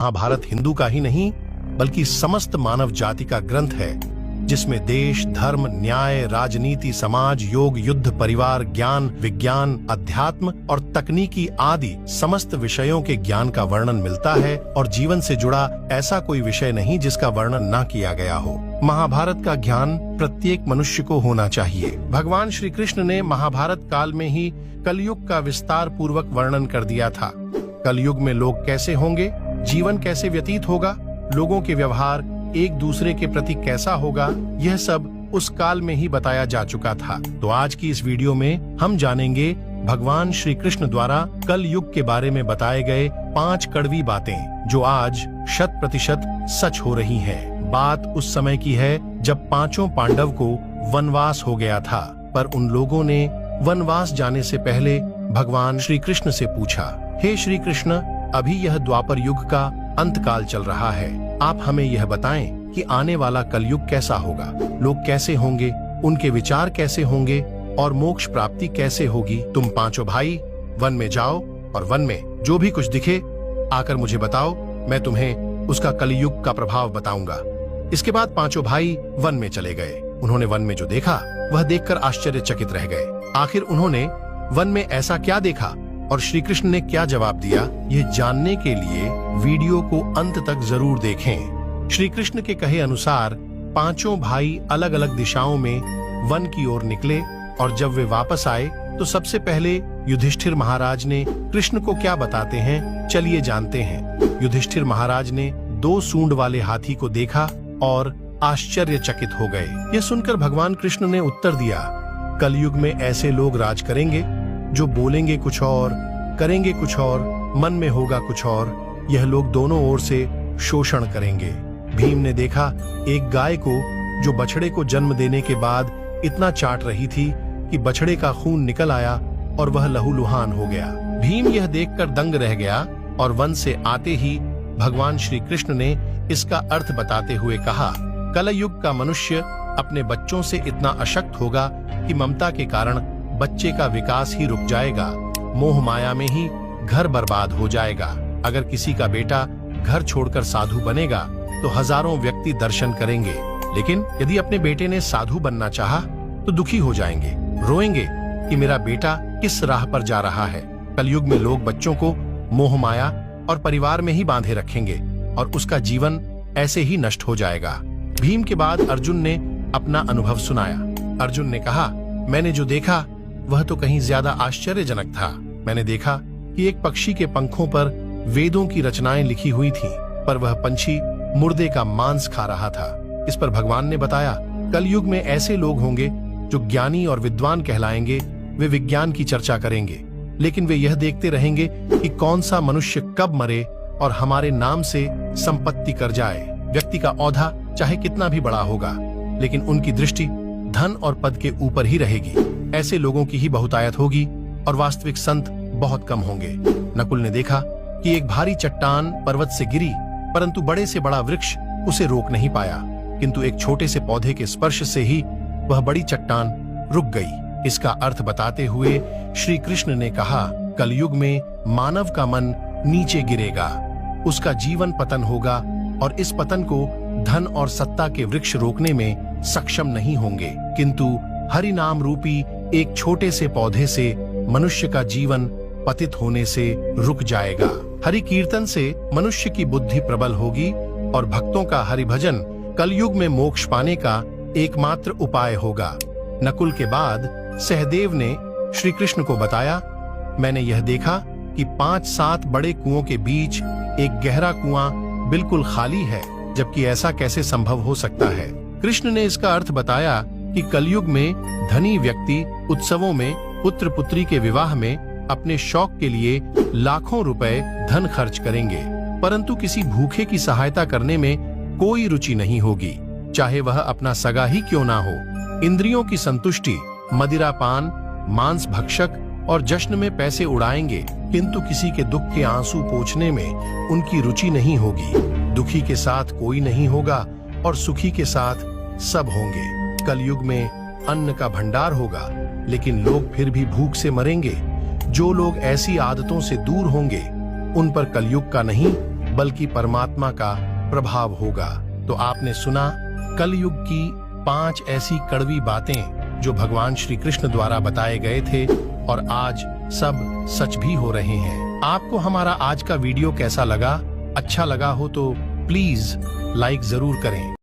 महाभारत हिंदू का ही नहीं बल्कि समस्त मानव जाति का ग्रंथ है, जिसमें देश, धर्म, न्याय, राजनीति, समाज, योग, युद्ध, परिवार, ज्ञान, विज्ञान, अध्यात्म और तकनीकी आदि समस्त विषयों के ज्ञान का वर्णन मिलता है और जीवन से जुड़ा ऐसा कोई विषय नहीं जिसका वर्णन न किया गया हो। महाभारत का ज्ञान प्रत्येक मनुष्य को होना चाहिए। भगवान श्री कृष्ण ने महाभारत काल में ही कलयुग का विस्तार पूर्वक वर्णन कर दिया था। कलयुग में लोग कैसे होंगे, जीवन कैसे व्यतीत होगा, लोगों के व्यवहार एक दूसरे के प्रति कैसा होगा, यह सब उस काल में ही बताया जा चुका था। तो आज की इस वीडियो में हम जानेंगे भगवान श्री कृष्ण द्वारा कल युग के बारे में बताए गए 5 कड़वी बातें जो आज 100% सच हो रही हैं। बात उस समय की है जब 5 पांडव को वनवास हो गया था, पर उन लोगों ने वनवास जाने से पहले भगवान श्री कृष्ण से पूछा, हे श्री कृष्ण, अभी यह द्वापर युग का अंत काल चल रहा है, आप हमें यह बताएं कि आने वाला कलयुग कैसा होगा, लोग कैसे होंगे, उनके विचार कैसे होंगे और मोक्ष प्राप्ति कैसे होगी। तुम 5 भाई वन में जाओ और वन में जो भी कुछ दिखे आकर मुझे बताओ, मैं तुम्हें उसका कलयुग का प्रभाव बताऊंगा। इसके बाद 5 भाई वन में चले गए। उन्होंने वन में जो देखा वह देखकर आश्चर्यचकित रह गए। आखिर उन्होंने वन में ऐसा क्या देखा और श्री कृष्ण ने क्या जवाब दिया, ये जानने के लिए वीडियो को अंत तक जरूर देखें। श्री कृष्ण के कहे अनुसार 5 भाई अलग अलग दिशाओं में वन की ओर निकले और जब वे वापस आए तो सबसे पहले युधिष्ठिर महाराज ने कृष्ण को क्या बताते हैं, चलिए जानते हैं। युधिष्ठिर महाराज ने 2 सूंड वाले हाथी को देखा और आश्चर्यचकित हो गए। यह सुनकर भगवान कृष्ण ने उत्तर दिया, कलयुग में ऐसे लोग राज करेंगे जो बोलेंगे कुछ और, करेंगे कुछ और, मन में होगा कुछ और। यह लोग दोनों ओर से शोषण करेंगे। भीम ने देखा एक गाय को जो बछड़े को जन्म देने के बाद इतना चाट रही थी कि बछड़े का खून निकल आया और वह लहूलुहान हो गया। भीम यह देखकर दंग रह गया और वन से आते ही भगवान श्री कृष्ण ने इसका अर्थ बताते हुए कहा, कलयुग का मनुष्य अपने बच्चों से इतना अशक्त होगा कि ममता के कारण बच्चे का विकास ही रुक जाएगा, मोह माया में ही घर बर्बाद हो जाएगा। अगर किसी का बेटा घर छोड़कर साधु बनेगा तो हजारों व्यक्ति दर्शन करेंगे, लेकिन यदि अपने बेटे ने साधु बनना चाहा तो दुखी हो जाएंगे, रोएंगे कि मेरा बेटा किस राह पर जा रहा है। कलयुग में लोग बच्चों को मोह माया और परिवार में ही बांधे रखेंगे और उसका जीवन ऐसे ही नष्ट हो जाएगा। भीम के बाद अर्जुन ने अपना अनुभव सुनाया। अर्जुन ने कहा, मैंने जो देखा वह तो कहीं ज्यादा आश्चर्यजनक था। मैंने देखा कि एक पक्षी के पंखों पर वेदों की रचनाएं लिखी हुई थीं, पर वह पंछी मुर्दे का मांस खा रहा था। इस पर भगवान ने बताया, कलयुग में ऐसे लोग होंगे जो ज्ञानी और विद्वान कहलाएंगे। वे विज्ञान की चर्चा करेंगे, लेकिन वे यह देखते रहेंगे कि कौन सा मनुष्य कब मरे और हमारे नाम से संपत्ति कर जाए। व्यक्ति का औधा चाहे कितना भी बड़ा होगा, लेकिन उनकी दृष्टि धन और पद के ऊपर ही रहेगी। ऐसे लोगों की ही बहुतायत होगी और वास्तविक संत बहुत कम होंगे। नकुल ने देखा कि एक भारी चट्टान पर्वत से गिरी, परंतु बड़े से बड़ा वृक्ष उसे रोक नहीं पाया, किंतु एक छोटे से पौधे के स्पर्श से ही वह बड़ी चट्टान रुक गई। इसका अर्थ बताते हुए श्री कृष्ण ने कहा, कलयुग में मानव का मन नीचे गिरेगा, उसका जीवन पतन होगा और इस पतन को धन और सत्ता के वृक्ष रोकने में सक्षम नहीं होंगे, किंतु हरि नाम रूपी एक छोटे से पौधे से मनुष्य का जीवन पतित होने से रुक जाएगा। हरि कीर्तन से मनुष्य की बुद्धि प्रबल होगी और भक्तों का हरि भजन कलयुग में मोक्ष पाने का एकमात्र उपाय होगा। नकुल के बाद सहदेव ने श्री कृष्ण को बताया, मैंने यह देखा कि 5-7 बड़े कुओं के बीच एक गहरा कुआं बिल्कुल खाली है, जबकि ऐसा कैसे संभव हो सकता है। कृष्ण ने इसका अर्थ बताया कि कलयुग में धनी व्यक्ति उत्सवों में, पुत्र पुत्री के विवाह में अपने शौक के लिए लाखों रुपए धन खर्च करेंगे, परंतु किसी भूखे की सहायता करने में कोई रुचि नहीं होगी, चाहे वह अपना सगा ही क्यों ना हो। इंद्रियों की संतुष्टि, मदिरापान, मांस भक्षक और जश्न में पैसे उड़ाएंगे, किंतु किसी के दुख के आंसू पोंछने में उनकी रुचि नहीं होगी। दुखी के साथ कोई नहीं होगा और सुखी के साथ सब होंगे। कलयुग में अन्न का भंडार होगा, लेकिन लोग फिर भी भूख से मरेंगे। जो लोग ऐसी आदतों से दूर होंगे उन पर कलयुग का नहीं बल्कि परमात्मा का प्रभाव होगा। तो आपने सुना कलयुग की 5 ऐसी कड़वी बातें जो भगवान श्री कृष्ण द्वारा बताए गए थे और आज सब सच भी हो रहे हैं। आपको हमारा आज का वीडियो कैसा लगा? अच्छा लगा हो तो प्लीज लाइक जरूर करें।